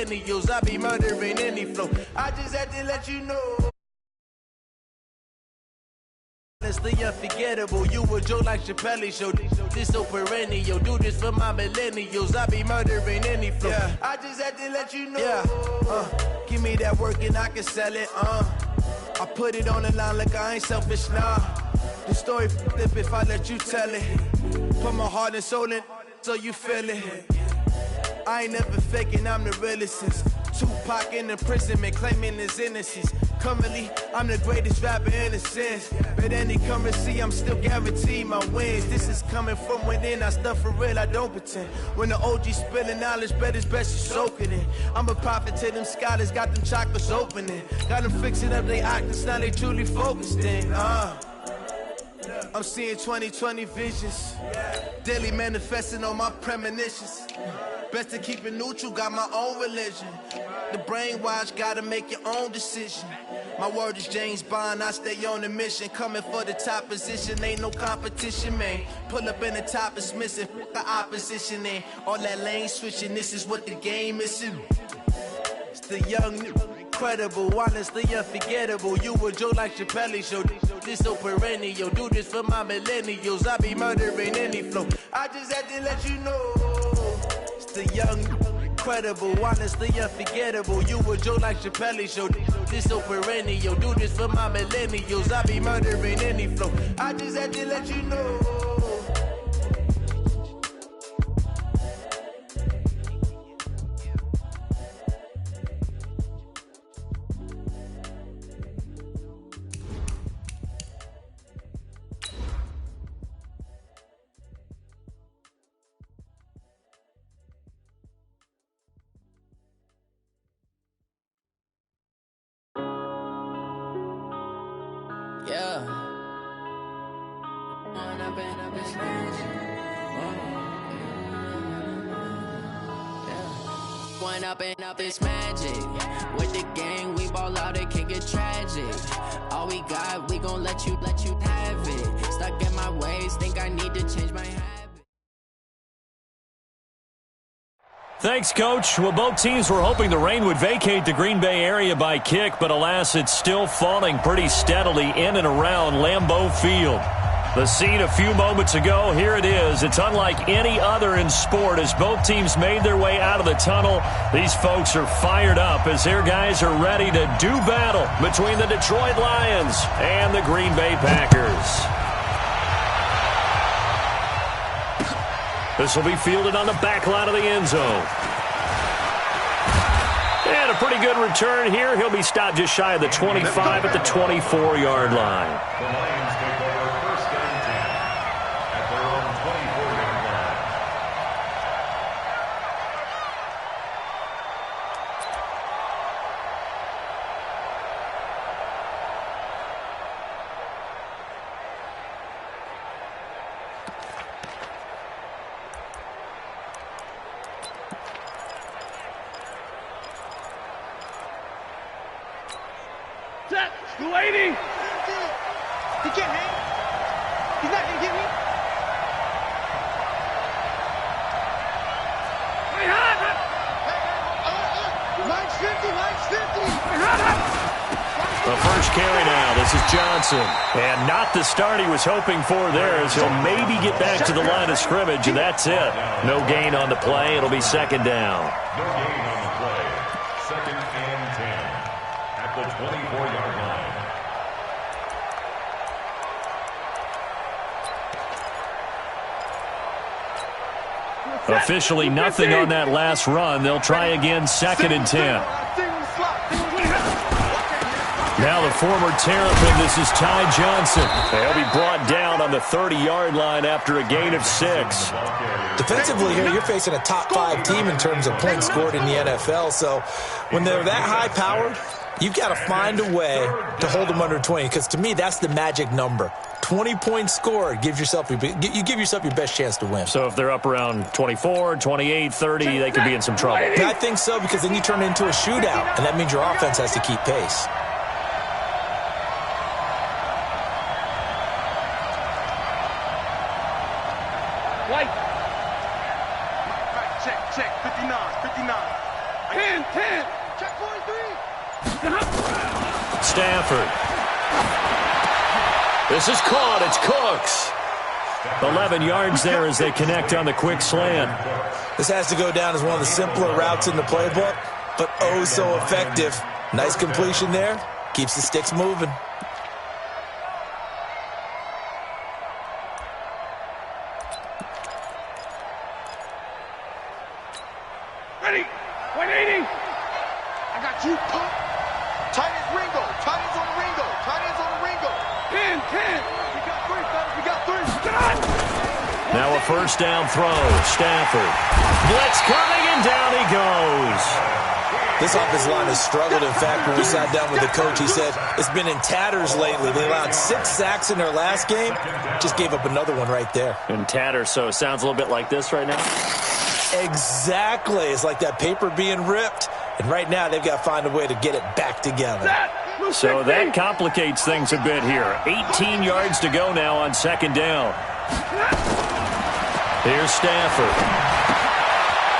millennials. I be murdering any flow. I just had to let you know. Honestly unforgettable, you a Joe like Chappelle show. This so perennial, do this for my millennials. I be murdering any flow. Yeah. I just had to let you know. Yeah. Give me that work and I can sell it. I put it on the line like I ain't selfish, nah. The story flip if I let you tell it. Put my heart and soul in so you feel it. I ain't never faking, I'm the realest since Tupac in imprisonment, claiming his innocence. Currently, I'm the greatest rapper in a sense. But any currency, I'm still guaranteed my wins. This is coming from within, I stuff for real, I don't pretend. When the OG spilling knowledge, bet it's best you soak it in. I'm a prophet to them scholars, got them chakras opening. Got them fixing up their octaves, now they truly focused in. I'm seeing 2020 visions, daily manifesting on my premonitions. Best to keep it neutral, got my own religion. The brainwash, gotta make your own decision. My word is James Bond, I stay on a mission. Coming for the top position, ain't no competition, man. Pull up in the top is missing, the opposition in. All that lane switching, this is what the game is. It's the young, incredible, honestly unforgettable. You a Joe like Chappelle show. This so perennial, do this for my millennials. I be murdering any flow. I just had to let you know. The young, incredible, honestly unforgettable. You a Joe like Chappelle show. This so perennial, do this for my millennials. I be murdering any flow. I just had to let you know. Up is magic. With the gang, we ball out, it can get tragic. All we got, we gon' let you have it. Stuck in my ways, think I need to change my habit. Thanks, Coach. Well, both teams were hoping the rain would vacate the Green Bay area by kick, but alas, it's still falling pretty steadily in and around Lambeau Field. The scene a few moments ago, here it is. It's unlike any other in sport as both teams made their way out of the tunnel. These folks are fired up as their guys are ready to do battle between the Detroit Lions and the Green Bay Packers. This will be fielded on the back line of the end zone. And a pretty good return here. He'll be stopped just shy of the 25 at the 24-yard line. The Lions take over first and 10 at their own 24-yard line. Set, lady! He can't hang. He's not gonna get me. Line's 50, line's 50. The first carry now. This is Johnson. And not the start he was hoping for there as he'll maybe get back to the line of scrimmage, and that's it. No gain on the play. It'll be second down. No gain on the play. Second and 10 at the 24-yard line. Officially nothing on that last run. They'll try again, second and 10. Now the former Terrapin, this is Ty Johnson. They'll be brought down on the 30-yard line after a gain of 6. Defensively here, you're facing a top-5 team in terms of points scored in the NFL. So when they're that high-powered, you've got to find a way to hold them under 20. Because to me, that's the magic number. 20 points scored, you give yourself your best chance to win. So if they're up around 24, 28, 30, they could be in some trouble. I think so, because then you turn it into a shootout, and that means your offense has to keep pace. White. Check, 59. 10. Check 43. Stafford. This is caught. It's Cooks. 11 yards there as they connect on the quick slant. This has to go down as one of the simpler routes in the playbook, but oh so effective. Nice completion there. Keeps the sticks moving. Ready. 180. I got you, pump. Tight ends Ringo. Tight ends on the Ringo. Tight ends on the Ringo. 10. We got 3, fellas. We got 3. Now a first down throw. Stafford. Blitz coming, and down he goes. This offensive line has struggled. In fact, when we sat down with the coach, he said it's been in tatters lately. They allowed 6 sacks in their last game. Just gave up another one right there. In tatters, so it sounds a little bit like this right now? Exactly. It's like that paper being ripped. And right now, they've got to find a way to get it back together. So that complicates things a bit here. 18 yards to go now on second down. Here's Stafford.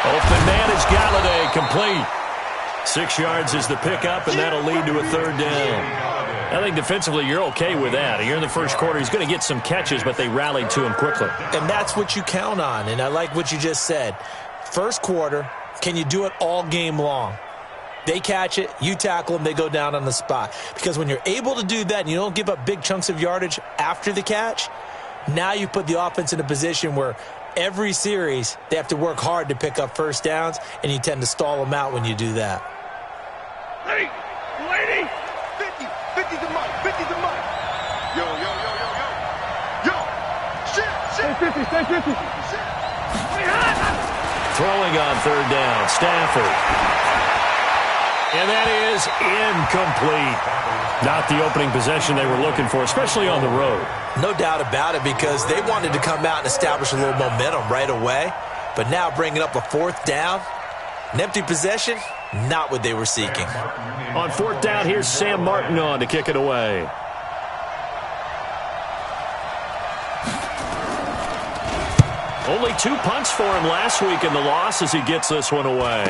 Open man is Galladay, complete. 6 yards is the pickup, and that'll lead to a third down. I think defensively you're okay with that. Here in the first quarter, he's going to get some catches, but they rallied to him quickly. And that's what you count on, and I like what you just said. First quarter, can you do it all game long? They catch it, you tackle them, they go down on the spot. Because when you're able to do that and you don't give up big chunks of yardage after the catch, now you put the offense in a position where every series they have to work hard to pick up first downs, and you tend to stall them out when you do that. Ready. 280. 50. 50 to Mike. 50 to Mike. Yo. Shit. Stay 50. Stay 50. Shit. Throwing on third down, Stafford. And that is incomplete. Not the opening possession they were looking for, especially on the road. No doubt about it, because they wanted to come out and establish a little momentum right away. But now bringing up a fourth down, an empty possession, not what they were seeking. On fourth down, here's Sam Martin on to kick it away. Only 2 punts for him last week in the loss as he gets this one away.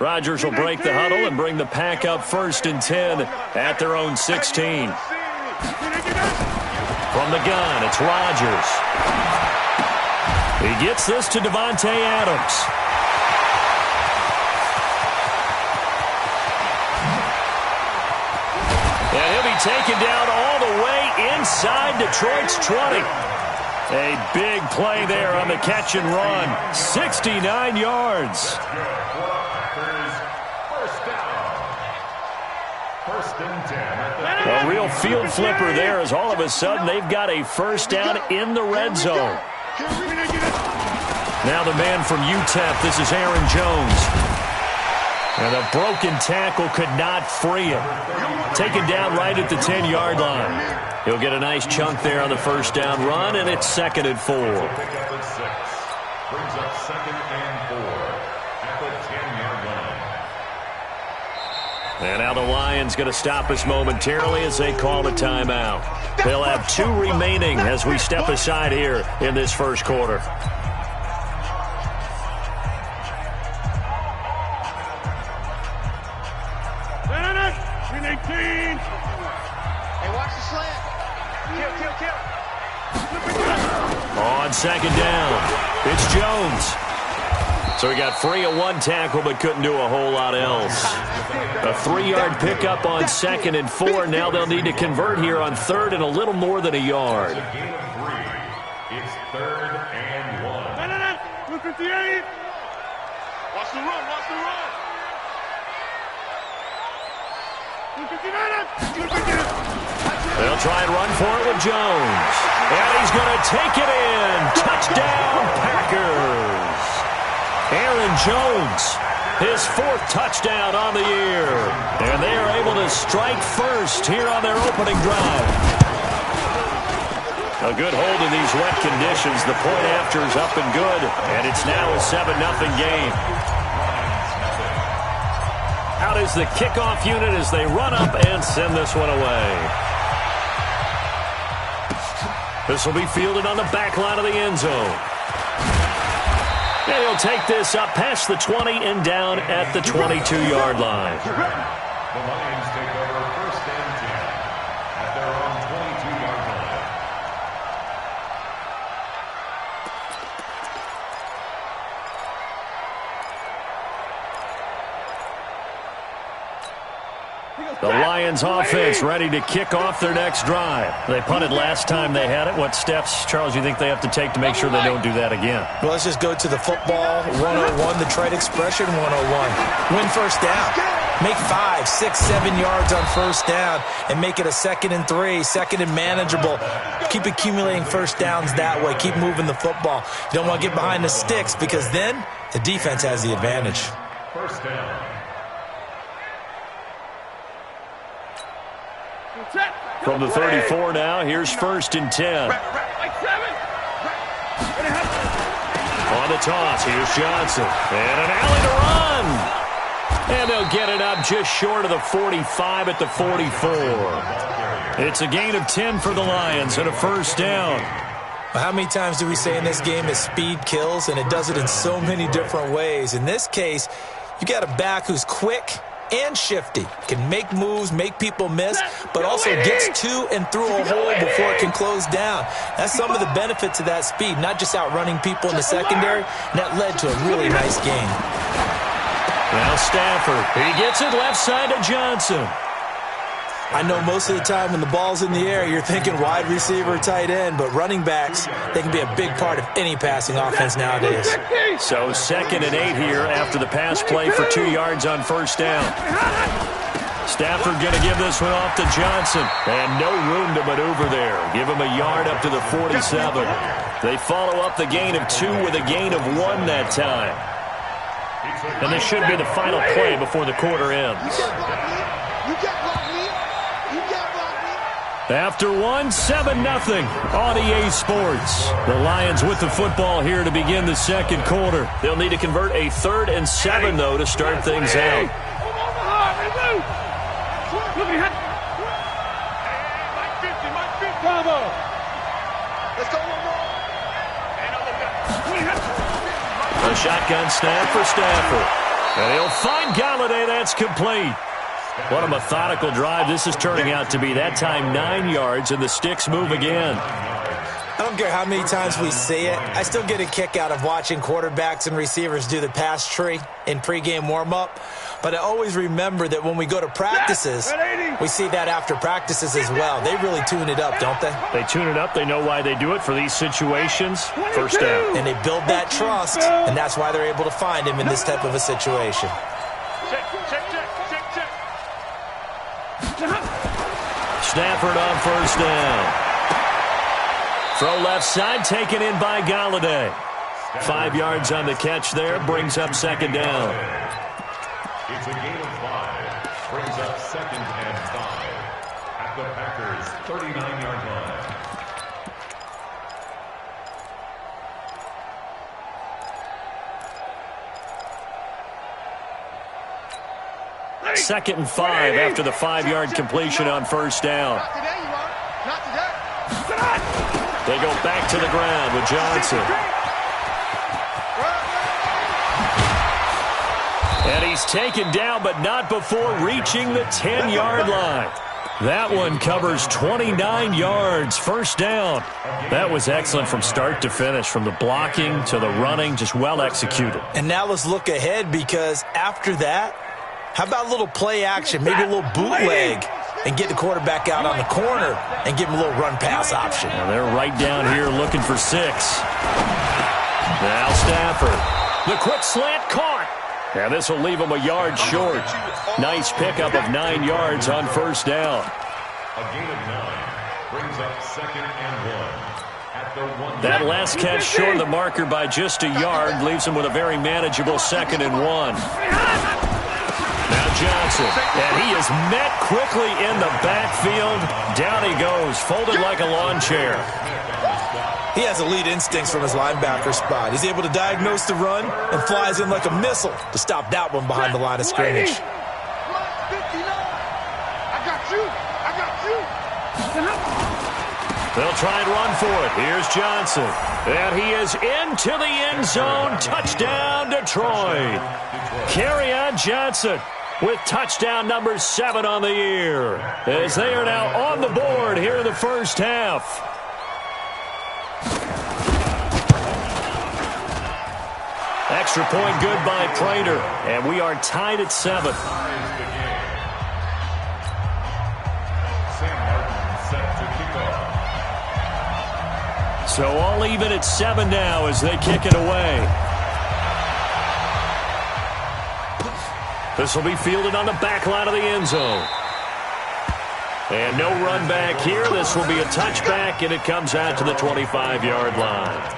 Rodgers will break the huddle and bring the pack up 1st and 10 at their own 16. From the gun, it's Rodgers. He gets this to Devontae Adams. And he'll be taken down all the way inside Detroit's 20. A big play there on the catch and run. 69 yards. A real field flipper there, as all of a sudden they've got a first down in the red zone. Now the man from UTEP, this is Aaron Jones. And a broken tackle could not free him. Taken down right at the 10-yard line. He'll get a nice chunk there on the first down run, and it's 2nd and 4. Brings up 2nd and 4 at the 10-yard line. And now the Lions going to stop us momentarily as they call a timeout. They'll have 2 remaining as we step aside here in this first quarter. Hey, watch the slant. Kill. On second down, it's Jones. So he got free of 1 tackle but couldn't do a whole lot else. A 3-yard pickup on 2nd and 4. Now they'll need to convert here on 3rd and a little more than a yard. It's 3rd and 1. 258. Watch the run. 259. They'll try and run for it with Jones. And he's going to take it in. Touchdown, Packers. Aaron Jones, his 4th touchdown on the year. And they are able to strike first here on their opening drive. A good hold in these wet conditions. The point after is up and good, and it's now a 7-0 game. Out is the kickoff unit as they run up and send this one away. This will be fielded on the back line of the end zone. And he'll take this up past the 20 and down at the 22-yard line. The Lions take over 1st and 10 at their own 22-yard line. The Lions offense ready to kick off their next drive. They punted last time they had it. What steps, Charles, you think they have to take to make sure they don't do that again? Well, let's just go to the football 101, the trade expression 101. Win first down. Make 5, 6, 7 yards on first down and make it a 2nd and 3, 2nd and manageable. Keep accumulating first downs that way. Keep moving the football. You don't want to get behind the sticks because then the defense has the advantage. First down. From the 34 now, here's 1st and 10. On the toss, here's Johnson. And an alley to run. And they'll get it up just short of the 45 at the 44. It's a gain of 10 for the Lions and a first down. Well, how many times do we say in this game that speed kills, and it does it in so many different ways? In this case, you got a back who's quick and shifty, can make moves, make people miss, but also gets to and through a hole before it can close down. That's some of the benefits of that speed, not just outrunning people in the secondary, and that led to a really nice game. Now Stafford, he gets it left side to Johnson. I know most of the time when the ball's in the air, you're thinking wide receiver, tight end, but running backs, they can be a big part of any passing offense nowadays. So 2nd and 8 here after the pass play for 2 yards on first down. Stafford going to give this one off to Johnson. And no room to maneuver there. Give him a yard up to the 47. They follow up the gain of 2 with a gain of 1 that time. And this should be the final play before the quarter ends. After 1, 7-0 on EA Sports. The Lions with the football here to begin the second quarter. They'll need to convert a 3rd and 7, though, to start things out. A shotgun snap for Stafford. And he'll find Galladay. That's complete. What a methodical drive this is turning out to be. That time 9 yards, and the sticks move again. I don't care how many times we see it. I still get a kick out of watching quarterbacks and receivers do the pass tree in pregame warm-up. But I always remember that when we go to practices, we see that after practices as well. They really tune it up, don't they? They tune it up. They know why they do it for these situations. First down. And they build that trust, and that's why they're able to find him in this type of a situation. Stafford on first down. Throw left side, taken in by Galladay. 5 yards on the catch there, brings up 2nd down. It's a gain of 5. Brings up 2nd and 5 at the Packers' 39-yard line. Second and 5 after the 5-yard completion on first down. They go back to the ground with Johnson. And he's taken down, but not before reaching the 10-yard line. That one covers 29 yards, first down. That was excellent from start to finish, from the blocking to the running, just well executed. And now let's look ahead, because after that, how about a little play action, maybe a little bootleg, and get the quarterback out on the corner and give him a little run-pass option. Now they're right down here looking for 6. Now Stafford. The quick slant caught. Now this will leave him a yard short. Nice pickup of 9 yards on first down. A gain of 9 brings up 2nd and 1 at the 1. That last catch short of the marker by just a yard leaves him with a very manageable 2nd and 1. Now Johnson, and he is met quickly in the backfield. Down he goes, folded like a lawn chair. He has elite instincts from his linebacker spot. He's able to diagnose the run and flies in like a missile to stop that one behind the line of scrimmage. They'll try and run for it. Here's Johnson. And he is into the end zone. Touchdown, Detroit. Kerryon Johnson with touchdown number 7 on the year, as they are now on the board here in the first half. Extra point good by Prater, and we are tied at 7. So all even at 7 now as they kick it away. This will be fielded on the back line of the end zone. And no run back here. This will be a touchback, and it comes out to the 25-yard line.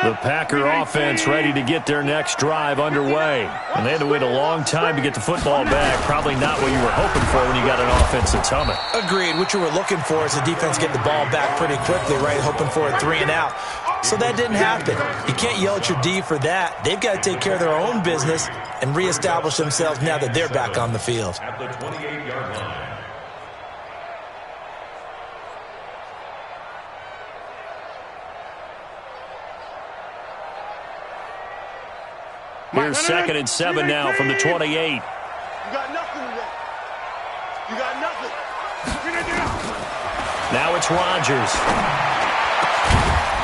The Packer offense ready to get their next drive underway. And they had to wait a long time to get the football back. Probably not what you were hoping for when you got an offense that's humming. Agreed. What you were looking for is the defense get the ball back pretty quickly, right? Hoping for a 3 and out. So that didn't happen. You can't yell at your D for that. They've got to take care of their own business and reestablish themselves now that they're back on the field. At the 28-yard line. Here's 2nd and 7 now from the 28. You got nothing today. You got nothing. Now it's Rodgers.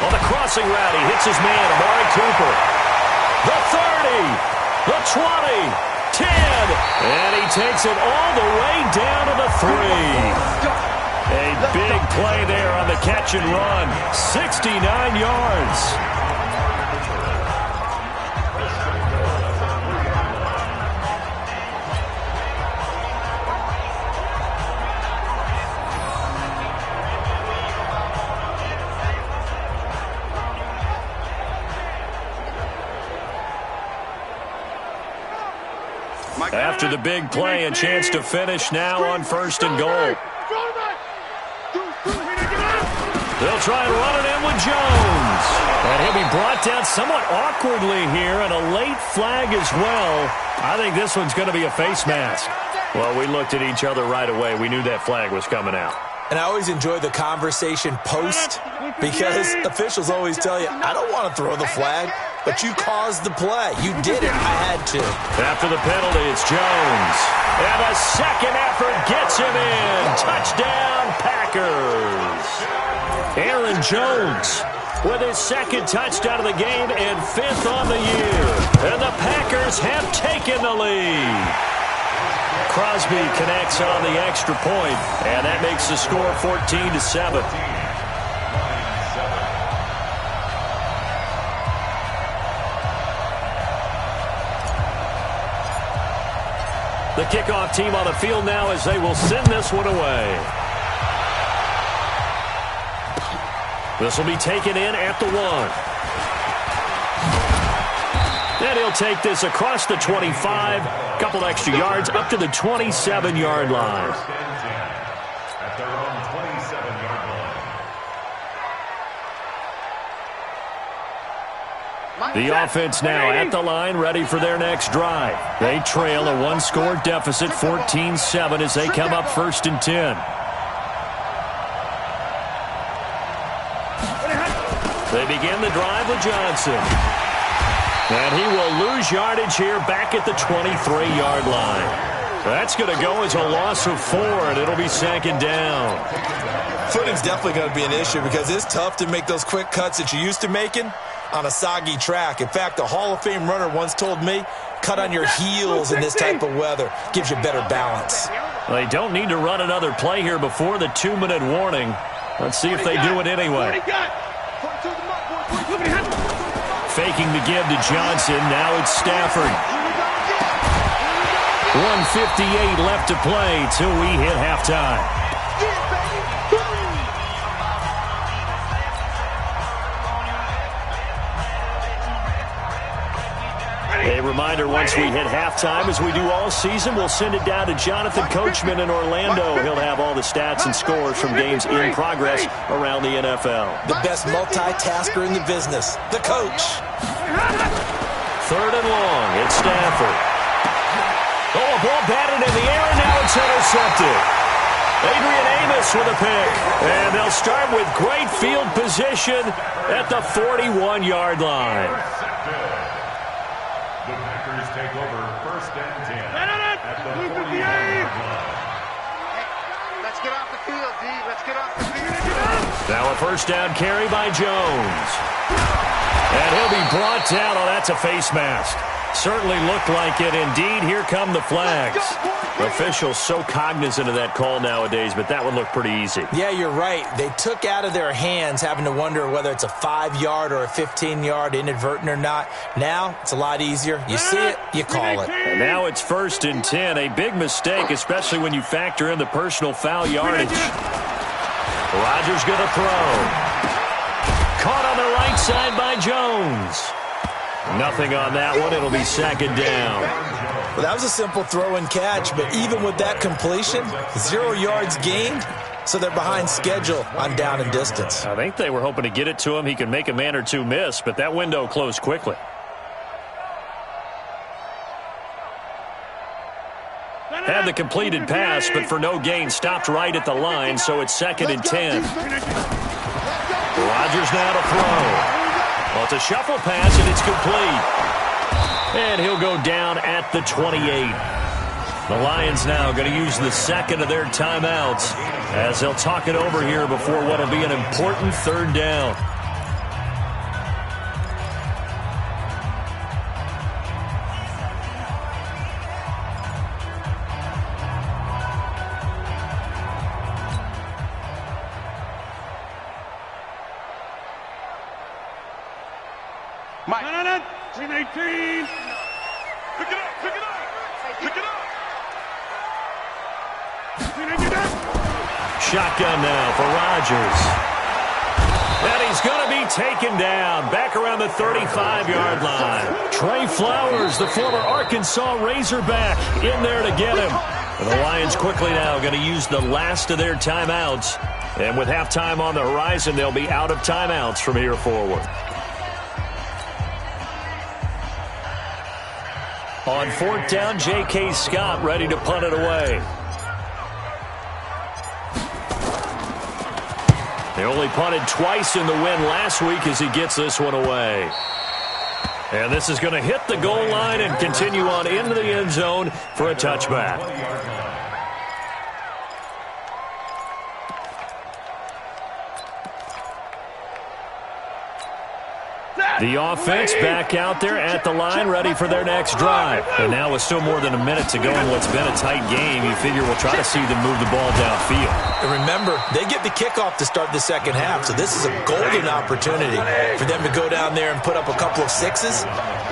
On the crossing route, he hits his man, Amari Cooper. The 30, the 20, 10, and he takes it all the way down to the 3. A big play there on the catch and run. 69 yards. After the big play, a chance to finish now on 1st and goal. They'll try and run it in with Jones. And he'll be brought down somewhat awkwardly here, and a late flag as well. I think this one's going to be a face mask. Well, we looked at each other right away. We knew that flag was coming out. And I always enjoy the conversation post because officials always tell you, I don't want to throw the flag, but you caused the play. You did it. I had to. After the penalty, it's Jones. And a second effort gets him in. Touchdown, Packers. Aaron Jones with his 2nd touchdown of the game and 5th on the year. And the Packers have taken the lead. Crosby connects on the extra point, and that makes the score 14-7. The kickoff team on the field now as they will send this one away. This will be taken in at the 1. And he'll take this across the 25, couple extra yards up to the 27-yard line. At their own 27-yard line. The offense now at the line, ready for their next drive. They trail a 1-score deficit, 14-7, as they come up 1st and 10. They begin the drive with Johnson. And he will lose yardage here back at the 23-yard line. That's going to go as a loss of 4, and it'll be 2nd down. Footing's definitely going to be an issue because it's tough to make those quick cuts that you're used to making on a soggy track. In fact, a Hall of Fame runner once told me, cut on your heels in this type of weather. Gives you better balance. They don't need to run another play here before the 2-minute warning. Let's see if they do it anyway. Faking the give to Johnson. Now it's Stafford. 1:58 left to play till we hit halftime. A reminder, once we hit halftime, as we do all season, we'll send it down to Jonathan Coachman in Orlando. He'll have all the stats and scores from games in progress around the NFL. The best multitasker in the business, the coach. 3rd and long, it's Stafford. Oh, a ball batted in the air, and now it's intercepted. Adrian Amos with a pick. And they'll start with great field position at the 41-yard line. The Packers take over 1st and 10 at the 41-yard line. Let's get off the field, D. Let's get off the field. Now a 1st down carry by Jones. And he'll be brought down. Oh, that's a face mask. Certainly looked like it. Indeed, here come the flags. Officials so cognizant of that call nowadays, but that one looked pretty easy. Yeah, you're right. They took out of their hands having to wonder whether it's a 5-yard or a 15-yard, inadvertent or not. Now, it's a lot easier. You see it, you call it. And now it's 1st and 10. A big mistake, especially when you factor in the personal foul yardage. Rodgers going to throw. Caught on the right side by Jones. Nothing on that one. It'll be 2nd down. Well, that was a simple throw and catch, but even with that completion, 0 yards gained, so they're behind schedule on down and distance. I think they were hoping to get it to him. He could make a man or two miss, but that window closed quickly. Had the completed pass, but for no gain, stopped right at the line, so it's 2nd and 10. Rodgers now to throw. Well, it's a shuffle pass, and it's complete. And he'll go down at the 28. The Lions now going to use the 2nd of their timeouts as they'll talk it over here before what will be an important 3rd down. Mike. 18. Pick it up, pick it up, pick it up. Shotgun now for Rodgers. And he's going to be taken down back around the 35-yard line. Trey Flowers, the former Arkansas Razorback, in there to get him. And the Lions quickly now going to use the last of their timeouts. And with halftime on the horizon, they'll be out of timeouts from here forward. On 4th down, J.K. Scott ready to punt it away. They only punted twice in the win last week as he gets this one away. And this is going to hit the goal line and continue on into the end zone for a touchback. The offense back out there at the line, ready for their next drive. And now with still more than a minute to go in what's been a tight game, you figure we'll try to see them move the ball downfield. And remember, they get the kickoff to start the 2nd half, so this is a golden opportunity for them to go down there and put up a couple of 6s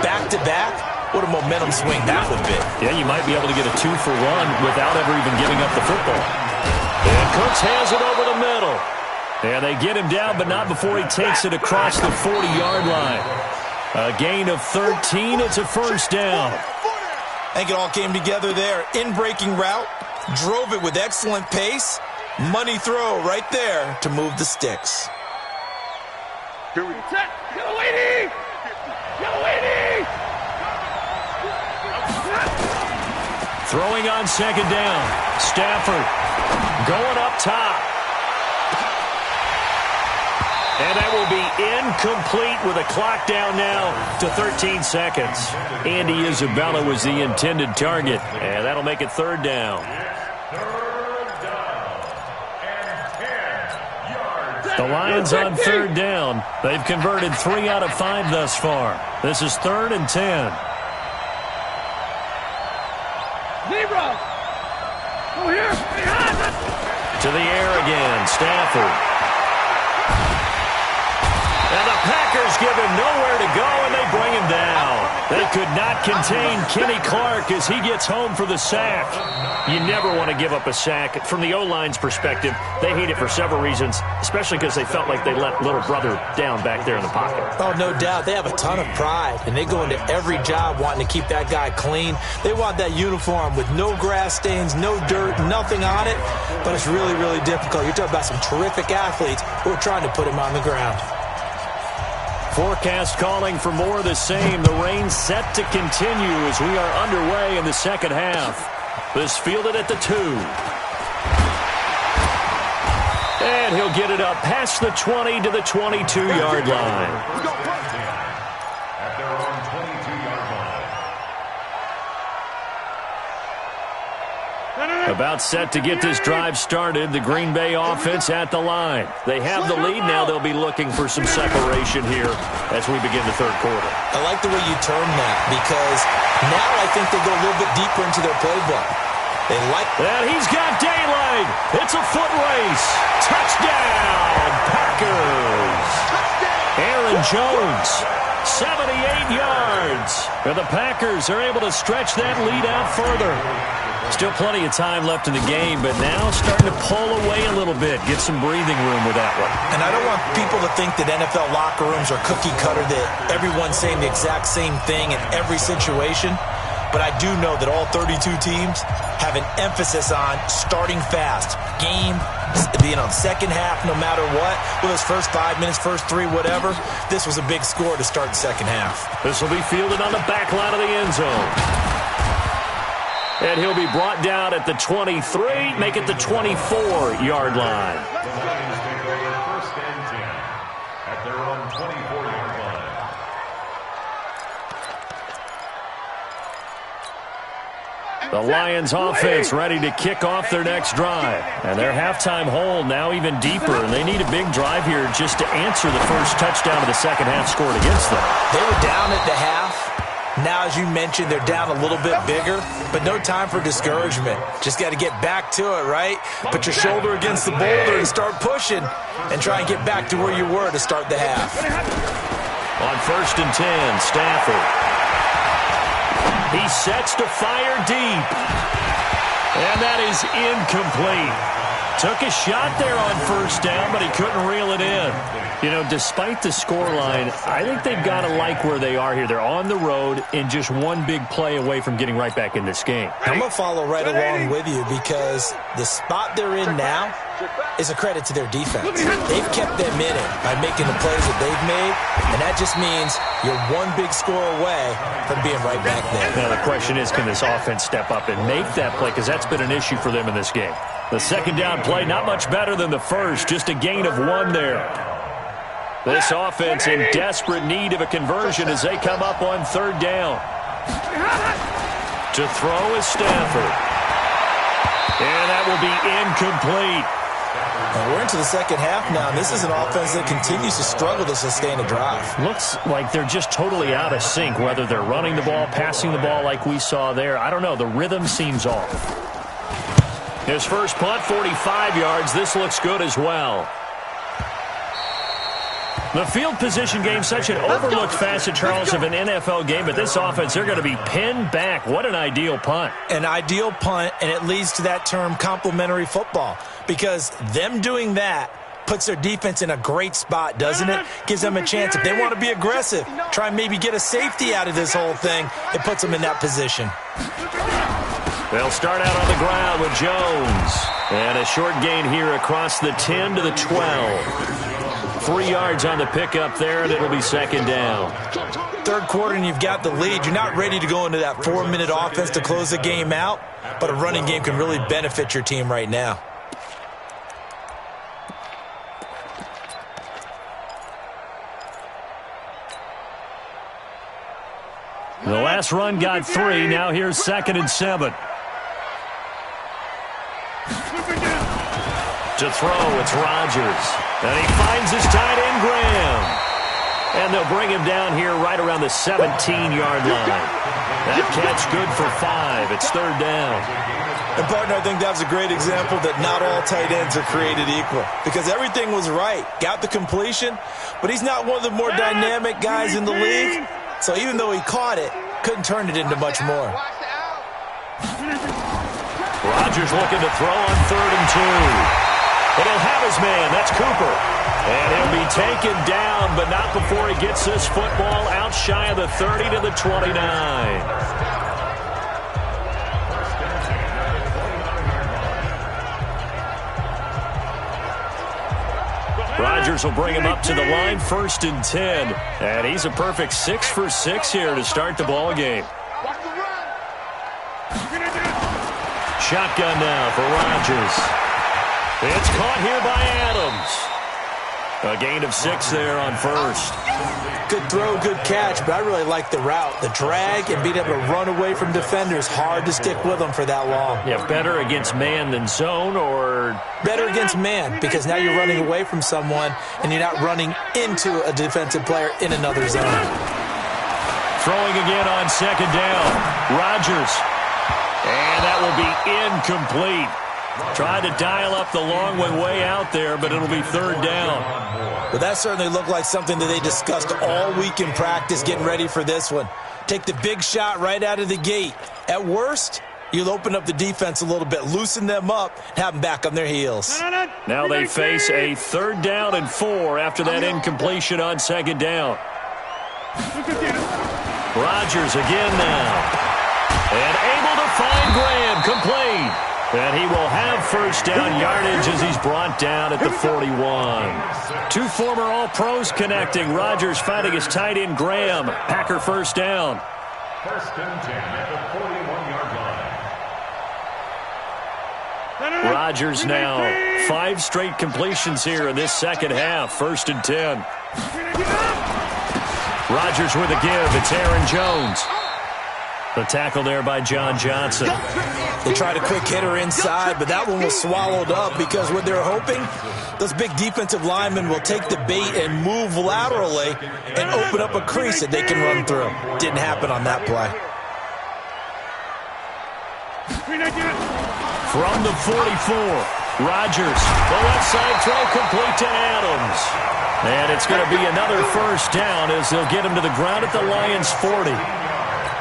back-to-back. What a momentum swing that would be. Yeah, you might be able to get a 2-for-1 without ever even giving up the football. And Cooks has it over the middle. And they get him down, but not before he takes it across the 40-yard line. A gain of 13. It's a 1st down. I think it all came together there. In-breaking route, drove it with excellent pace. Money throw right there to move the sticks. Yellow lady! Yellow lady! Throwing on 2nd down. Stafford going up top. And that will be incomplete with a clock down now to 13 seconds. Andy Isabella was the intended target. And that'll make it 3rd down. The Lions on 3rd down. They've converted 3 out of 5 thus far. This is 3rd and 10. Zebra! Oh, here! To the air again, Stafford. And the Packers give him nowhere to go, and they bring him down. They could not contain Kenny Clark as he gets home for the sack. You never want to give up a sack. From the O-line's perspective, they hate it for several reasons, especially because they felt like they let little brother down back there in the pocket. Oh, no doubt. They have a ton of pride, and they go into every job wanting to keep that guy clean. They want that uniform with no grass stains, no dirt, nothing on it, but it's really, really difficult. You're talking about some terrific athletes who are trying to put him on the ground. Forecast calling for more of the same. The rain set to continue as we are underway in the second half. This fielded at the 2. And he'll get it up past the 20 to the 22-yard line. At their own 22-yard line. About set to get this drive started. The Green Bay offense at the line. They have the lead now. They'll be looking for some separation here as we begin the third quarter. I like the way you term that because now I think they go a little bit deeper into their playbook. They like that. He's got daylight. It's a foot race. Touchdown, Packers. Aaron Jones, 78 yards. And the Packers are able to stretch that lead out further. Still plenty of time left in the game, but now starting to pull away a little bit, get some breathing room with that one. And I don't want people to think that NFL locker rooms are cookie cutter, that everyone's saying the exact same thing in every situation. But I do know that all 32 teams have an emphasis on starting fast. Game, second half, no matter what. Well, those first 5 minutes, first 3, whatever. This was a big score to start the second half. This will be fielded on the back line of the end zone. And he'll be brought down at the 23, make it the 24-yard line. The Lions take over first and 10 at their own 24-yard line. The Lions offense ready to kick off their next drive. And their halftime hole now even deeper. And they need a big drive here just to answer the first touchdown of the second half scored against them. They were down at the half. Now, as you mentioned, they're down a little bit bigger, but no time for discouragement. Just got to get back to it, right? Put your shoulder against the boulder and start pushing and try and get back to where you were to start the half. On first and 10, Stafford. He sets to fire deep. And that is incomplete. Took a shot there on first down, but he couldn't reel it in. You know, despite the scoreline, I think they've got to like where they are here. They're on the road and just one big play away from getting right back in this game. I'm going to follow right along with you because the spot they're in now is a credit to their defense. They've kept them in it by making the plays that they've made, and that just means you're one big score away from being right back there. Now the question is, can this offense step up and make that play? Because that's been an issue for them in this game. The second down play, not much better than the first, just a gain of 1 there. This offense in desperate need of a conversion as they come up on third down. To throw is Stafford. And that will be incomplete. And we're into the second half now, and this is an offense that continues to struggle to sustain a drive. Looks like they're just totally out of sync, whether they're running the ball, passing the ball like we saw there. I don't know. The rhythm seems off. His first punt, 45 yards. This looks good as well. The field position game, such an overlooked facet, Charles, of an NFL game, but this offense, they're going to be pinned back. What an ideal punt. An ideal punt, and it leads to that term complementary football, because them doing that puts their defense in a great spot, doesn't it? Gives them a chance. If they want to be aggressive, try and maybe get a safety out of this whole thing, it puts them in that position. They'll start out on the ground with Jones. And a short gain here across the 10 to the 12. 3 yards on the pickup there, and it'll be second down. Third quarter, and you've got the lead. You're not ready to go into that 4-minute offense to close the game out, but a running game can really benefit your team right now. The last run got 3. Now here's 2nd and 7. To throw, it's Rodgers. And he finds his tight end, Graham. And they'll bring him down here right around the 17-yard line. That catch good for 5. It's third down. And, partner, I think that's a great example that not all tight ends are created equal. Because everything was right. Got the completion, but he's not one of the more dynamic guys in the league. So even though he caught it, couldn't turn it into much more. Rodgers looking to throw on 3rd and 2. And he'll have his man. That's Cooper. And he'll be taken down, but not before he gets this football out shy of the 30 to the 29. Rodgers will bring him up to the line, 1st and 10. And he's a perfect 6 for 6 here to start the ball game. Shotgun now for Rodgers. It's caught here by Adams. A gain of 6 there on 1st. Good throw, good catch, but I really like the route. The drag and being able to run away from defenders, hard to stick with them for that long. Yeah, better against man than zone, or? Better against man, because now you're running away from someone and you're not running into a defensive player in another zone. Throwing again on 2nd down. Rodgers. And that will be incomplete. Tried to dial up the long one way out there, but it'll be 3rd down. Well, that certainly looked like something that they discussed all week in practice getting ready for this one. Take the big shot right out of the gate. At worst, you'll open up the defense a little bit, loosen them up, and have them back on their heels. Now they face a 3rd down and 4 after that incompletion on 2nd down. Rodgers again now. And able to find Graham, complete. And he will have 1st down yardage as he's brought down at the 41. 2 former All-Pros connecting. Rodgers fighting his tight end Graham. Packer 1st down. 1st and 10 at the 41-yard line. Rodgers now 5 straight completions here in this 2nd half. 1st and 10. Rodgers with a give. It's Aaron Jones. The tackle there by John Johnson. They tried a quick hitter inside, but that one was swallowed up because what they're hoping, those big defensive linemen will take the bait and move laterally and open up a crease that they can run through. Didn't happen on that play. From the 44, Rodgers, the left side throw complete to Adams. And it's going to be another 1st down as they'll get him to the ground at the Lions' 40.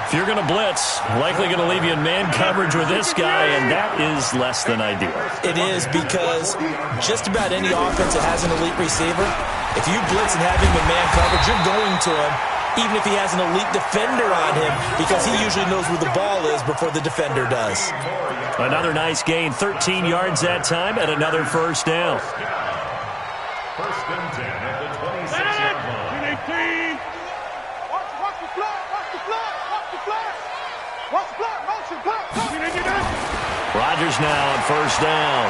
If you're going to blitz, likely going to leave you in man coverage with this guy, and that is less than ideal. It is, because just about any offense that has an elite receiver, if you blitz and have him in man coverage, you're going to him, even if he has an elite defender on him, because he usually knows where the ball is before the defender does. Another nice gain, 13 yards that time, and another 1st down. 1st and 10 at the 26-yard line. Watch the block, watch the block, watch the block. Watch the block, motion, block. Rodgers now on 1st down.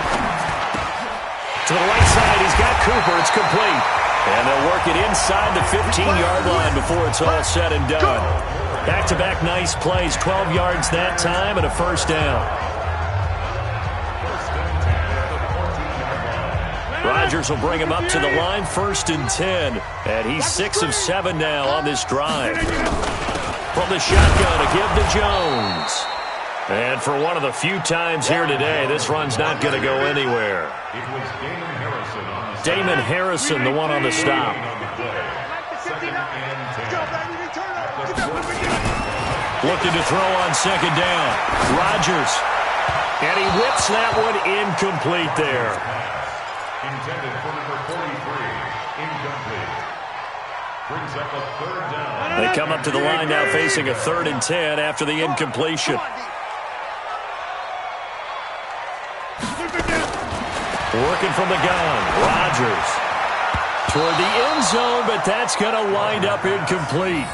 To the right side, he's got Cooper. It's complete. And they'll work it inside the 15-yard line before it's all said and done. Back-to-back nice plays, 12 yards that time and a 1st down. Rodgers will bring him up to the line, 1st and 10. And he's 6 of 7 now on this drive. From the shotgun, a give to Jones. And for one of the few times here today, this run's not going to go anywhere. It was Damon Harrison on the Damon Harrison, the one on the stop. 2nd and 10. Looking to throw on 2nd down. Rodgers. And he whips that one incomplete there. Intended for number 43. Incomplete. Brings up a 3rd down. They come up to the line now facing a 3rd and 10 after the incompletion. Working from the gun. Rodgers. Toward the end zone, but that's going to wind up incomplete.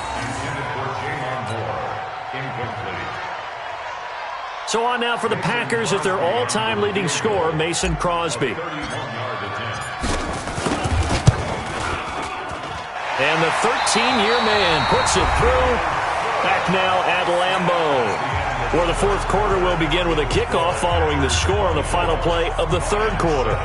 So on now for the Packers at their all-time leading scorer, Mason Crosby. And the 13-year man puts it through. Back now at Lambeau, where the 4th quarter will begin with a kickoff following the score on the final play of the 3rd quarter.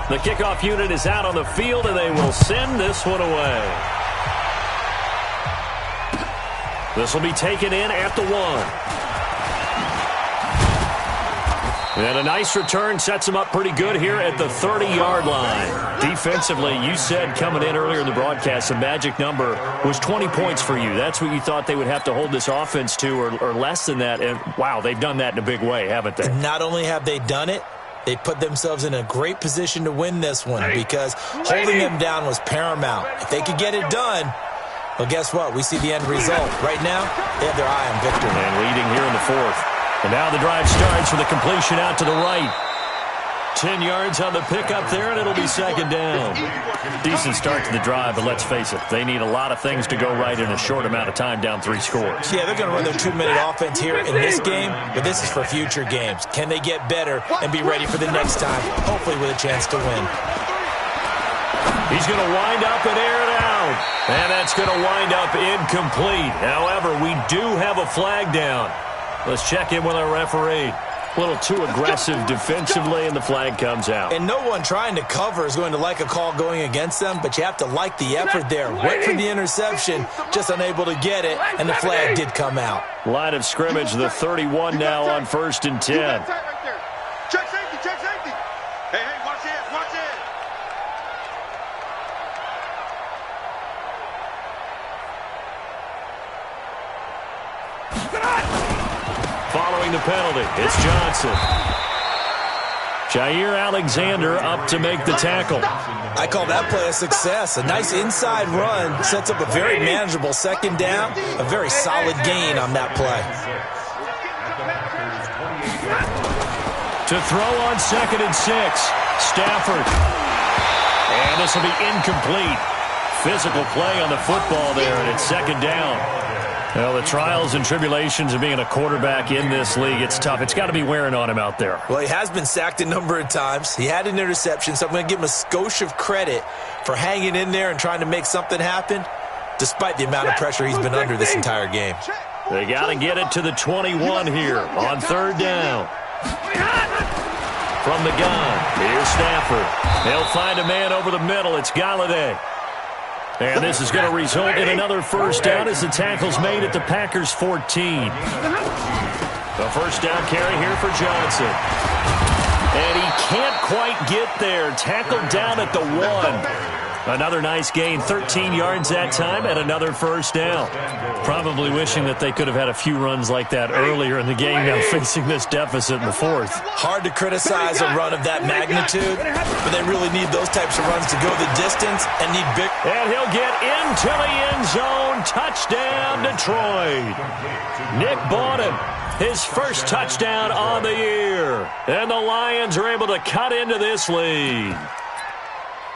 The kickoff unit is out on the field, and they will send this one away. This will be taken in at the 1. And a nice return sets him up pretty good here at the 30-yard line. Defensively, you said coming in earlier in the broadcast, the magic number was 20 points for you. That's what you thought they would have to hold this offense to or less than that. And, wow, they've done that in a big way, haven't they? Not only have they done it, they put themselves in a great position to win this one because holding them down was paramount. If they could get it done, well, guess what? We see the end result. Right now, they have their eye on victory. And leading here in the 4th. And now the drive starts with a completion out to the right. 10 yards on the pickup there, and it'll be second down. Decent start to the drive, but let's face it, they need a lot of things to go right in a short amount of time down 3 scores. Yeah, they're going to run their 2-minute offense here in this game, but this is for future games. Can they get better and be ready for the next time, hopefully with a chance to win? He's going to wind up and air it out. And that's going to wind up incomplete. However, we do have a flag down. Let's check in with our referee. A little too aggressive defensively, and the flag comes out. And no one trying to cover is going to like a call going against them, but you have to like the effort there. Went for the interception, just unable to get it, and the flag did come out. Line of scrimmage, the 31 now on 1st and 10. Check safety, check safety. Hey, watch it, watch it. Following the penalty, it's Johnson. Jair Alexander up to make the tackle. I call that play a success. A nice inside run sets up a very manageable second down, a very solid gain on that play. To throw on 2nd and 6, Stafford. And this will be incomplete. Physical play on the football there, and it's second down. Well, the trials and tribulations of being a quarterback in this league, it's tough. It's got to be wearing on him out there. Well, he has been sacked a number of times. He had an interception, so I'm going to give him a skosh of credit for hanging in there and trying to make something happen, despite the amount of pressure he's been under this entire game. They got to get it to the 21 here on 3rd down. From the gun, here's Stafford. They'll find a man over the middle. It's Galladay. And this is going to result in another first down as the tackle's made at the Packers' 14. The first down carry here for Johnson. And he can't quite get there. Tackled down at the 1. Another nice gain, 13 yards that time, and another first down. Probably wishing that they could have had a few runs like that earlier in the game, now facing this deficit in the 4th. Hard to criticize a run of that magnitude, but they really need those types of runs to go the distance and need big. And he'll get into the end zone. Touchdown, Detroit. Nick Bawden, his first touchdown on the year. And the Lions are able to cut into this lead.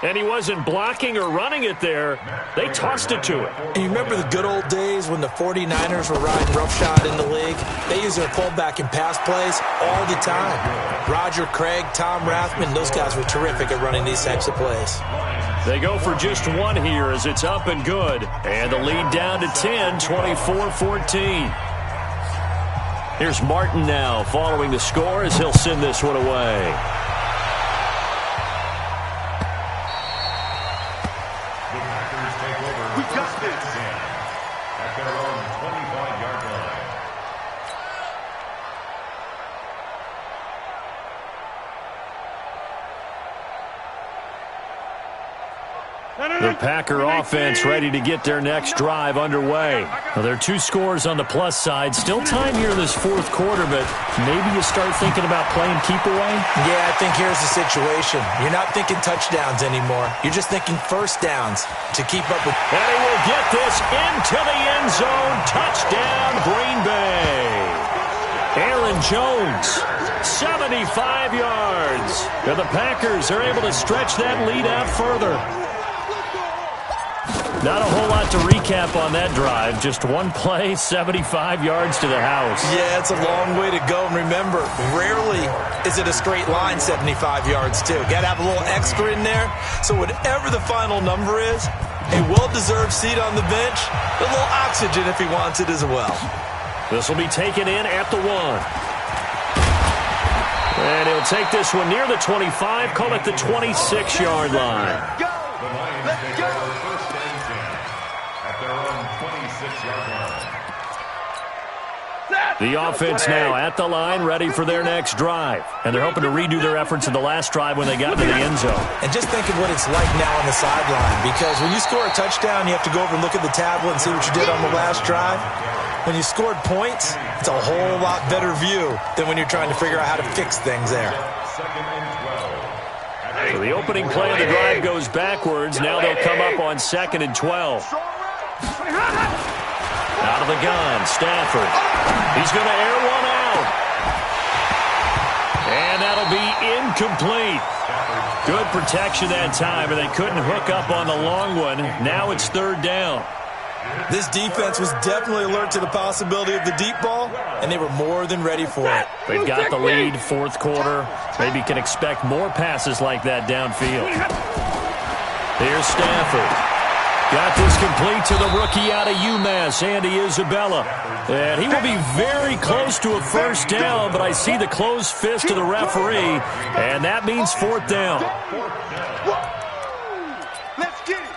And he wasn't blocking or running it there. They tossed it to him. And you remember the good old days when the 49ers were riding roughshod in the league? They used their fullback and pass plays all the time. Roger Craig, Tom Rathman, those guys were terrific at running these types of plays. They go for just one here as it's up and good. And the lead down to 10, 24-14. Here's Martin now following the score as he'll send this one away. At their own 25-yard line. The Packer offense ready to get their next drive underway. Well, there are 2 scores on the plus side. Still time here in this 4th quarter, but maybe you start thinking about playing keep away? Yeah, I think here's the situation. You're not thinking touchdowns anymore. You're just thinking first downs to keep up with. And he will get this into the end zone. Touchdown, Green Bay. Aaron Jones, 75 yards. And the Packers are able to stretch that lead out further. Not a whole lot to recap on that drive. Just one play, 75 yards to the house. Yeah, it's a long way to go. And remember, rarely is it a straight line 75 yards, too. Got to have a little extra in there. So whatever the final number is, a well-deserved seat on the bench, a little oxygen if he wants it as well. This will be taken in at the 1. And he'll take this one near the 25, call it the 26-yard line. Go! Let's go! First and 10 at their own 26-yard line. The offense now at the line, ready for their next drive. And they're hoping to redo their efforts in the last drive when they got into the end zone. And just think of what it's like now on the sideline, because when you score a touchdown, you have to go over and look at the tablet and see what you did on the last drive. When you scored points, it's a whole lot better view than when you're trying to figure out how to fix things there. So the opening play of the drive goes backwards. Now they'll come up on 2nd and 12. Out of the gun, Stafford. He's going to air one out. And that'll be incomplete. Good protection that time, and they couldn't hook up on the long one. Now it's 3rd down. This defense was definitely alert to the possibility of the deep ball, and they were more than ready for it. They've got the lead, 4th quarter. Maybe can expect more passes like that downfield. Here's Stafford. Got this complete to the rookie out of UMass, Andy Isabella. And he will be very close to a 1st down, but I see the closed fist of the referee, and that means 4th down. Let's get it.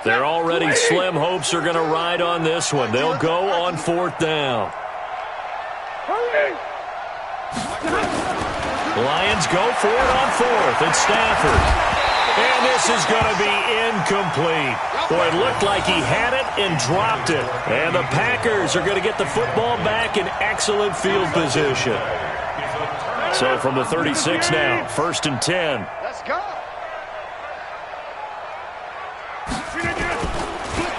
They're already slim hopes are going to ride on this one. They'll go on 4th down. Lions go for it on 4th. It's Stafford. And this is going to be incomplete. Boy, it looked like he had it and dropped it. And the Packers are going to get the football back in excellent field position. So from the 36 now, 1st and 10. Let's go.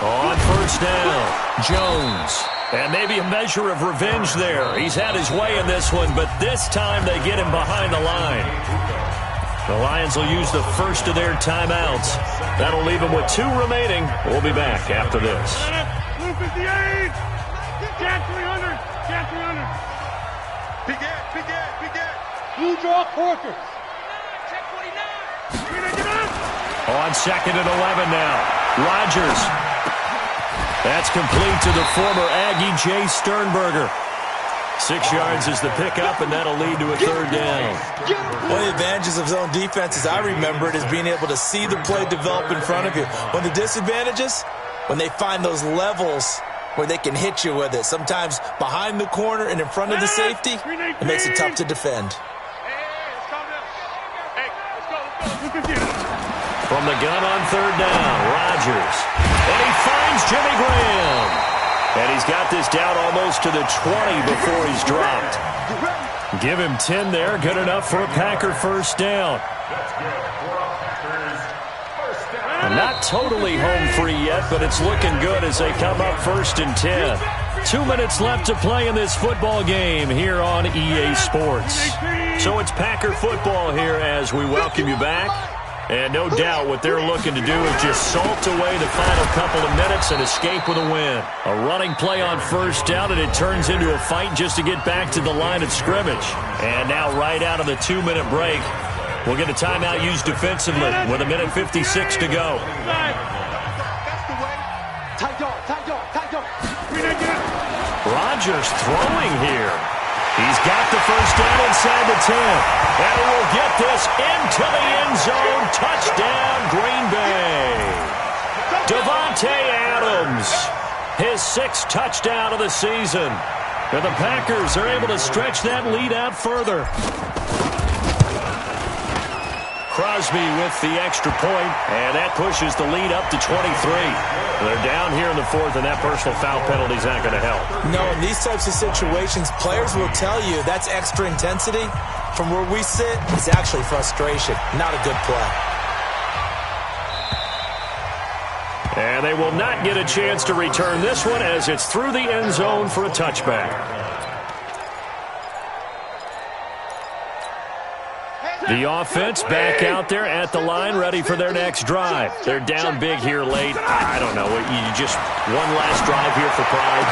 On 1st down, Jones. And maybe a measure of revenge there. He's had his way in this one, but this time they get him behind the line. The Lions will use the first of their timeouts. That'll leave them with 2 remaining. We'll be back after this. 258. Get 300. Get 300. Big Ed. Blue draw Corker. Check 49. On 2nd and 11 now. Rodgers. That's complete to the former Aggie Jay Sternberger. 6 yards is the pickup, and that'll lead to a 3rd down. One of the advantages of zone defense, as I remember it, is being able to see the play develop in front of you. One of the disadvantages, when they find those levels where they can hit you with it, sometimes behind the corner and in front of the safety, it makes it tough to defend. From the gun on 3rd down, Rodgers. And he finds Jimmy Graham. And he's got this down almost to the 20 before he's dropped. Give him 10 there. Good enough for a Packer 1st down. Not totally home free yet, but it's looking good as they come up 1st and 10. 2 minutes left to play in this football game here on EA Sports. So it's Packer football here as we welcome you back. And no doubt what they're looking to do is just salt away the final couple of minutes and escape with a win. A running play on 1st down, and it turns into a fight just to get back to the line of scrimmage. And now right out of the 2-minute break, we'll get a timeout used defensively with 1:56 to go. That's the way. Tight dog. Rodgers throwing here. He's got the 1st down inside the 10. And he will get this into the end zone. Touchdown, Green Bay. Davante Adams, his 6th touchdown of the season. And the Packers are able to stretch that lead out further. Crosby with the extra point, and that pushes the lead up to 23. They're down here in the 4th, and that personal foul penalty is not going to help. No, in these types of situations, players will tell you that's extra intensity. From where we sit, it's actually frustration, not a good play. And they will not get a chance to return this one as it's through the end zone for a touchback. The offense back out there at the line, ready for their next drive. They're down big here late. I don't know. You just one last drive here for pride.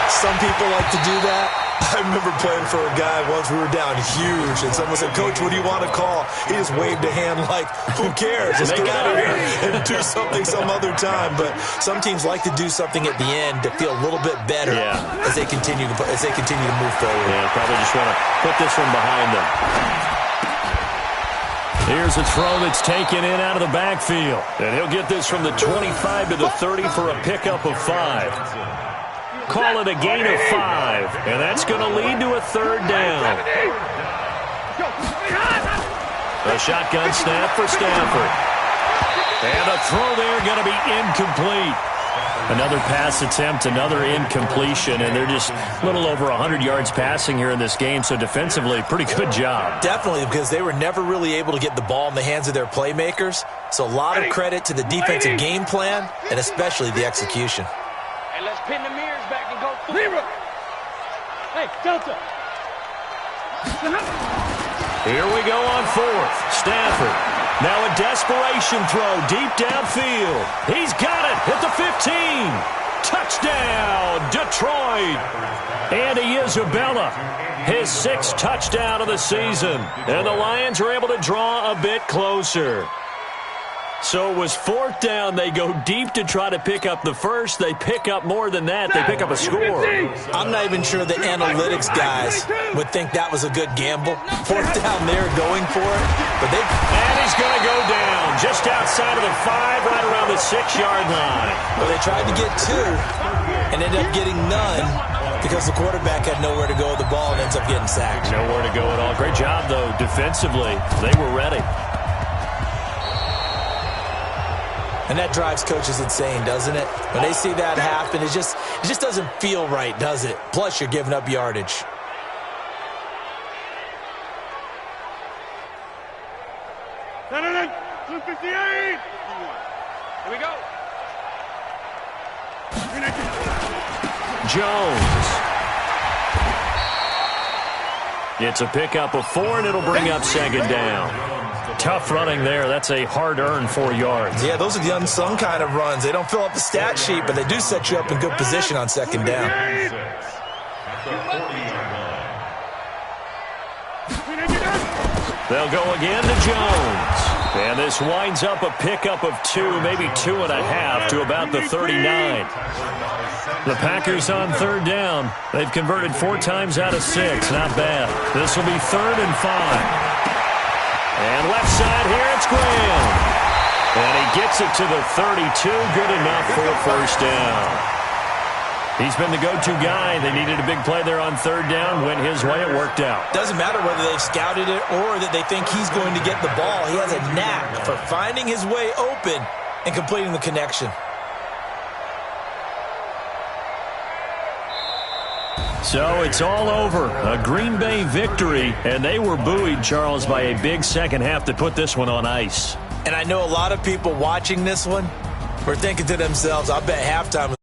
Some people like to do that. I remember playing for a guy once. We were down huge, and someone said, "Coach, what do you want to call?" He just waved a hand like, "Who cares? Let's get out of here and do something some other time." But some teams like to do something at the end to feel a little bit better as they continue to move forward. Yeah, probably just want to put this one behind them. Here's a throw that's taken in out of the backfield. And he'll get this from the 25 to the 30 for a pickup of 5. call it a gain of 5, and that's going to lead to a third down. A shotgun snap for Stafford. And a throw there going to be incomplete. Another pass attempt, another incompletion, and they're just a little over 100 yards passing here in this game, so defensively, pretty good job. Definitely, because they were never really able to get the ball in the hands of their playmakers, so a lot of credit to the defensive game plan and especially the execution. Hey, let's pin the mirrors back and go through. Hey, Delta. Here we go on 4th. Stafford. Now a desperation throw deep downfield. He's got it at the 15. Touchdown, Detroit. Andy Isabella, his 6th touchdown of the season. And the Lions are able to draw a bit closer. So it was 4th down. They go deep to try to pick up the first. They pick up more than that. They pick up a score. I'm not even sure the analytics guys would think that was a good gamble. 4th down there going for it. And he's going to go down just outside of the 5, right around the 6-yard line. Well, they tried to get 2 and ended up getting none because the quarterback had nowhere to go with the ball and ends up getting sacked. Nowhere to go at all. Great job, though, defensively. They were ready. And that drives coaches insane, doesn't it? When they see that happen, it just doesn't feel right, does it? Plus, you're giving up yardage. Saturday, 258. Here we go. Jones. It's a pickup of 4, and it'll bring up 2nd down. Tough running there. That's a hard-earned 4 yards. Yeah, those are the unsung kind of runs. They don't fill up the stat sheet, but they do set you up in good position on 2nd down. They'll go again to Jones. And this winds up a pickup of 2, maybe 2.5 to about the 39. The Packers on 3rd down. They've converted 4 times out of 6. Not bad. This will be 3rd and 5. And left side here, it's Graham. And he gets it to the 32. Good enough for a 1st down. He's been the go-to guy. They needed a big play there on 3rd down. Went his way. It worked out. Doesn't matter whether they've scouted it or that they think he's going to get the ball. He has a knack for finding his way open and completing the connection. So it's all over. A Green Bay victory, and they were buoyed, Charles, by a big second half to put this one on ice. And I know a lot of people watching this one were thinking to themselves, I bet halftime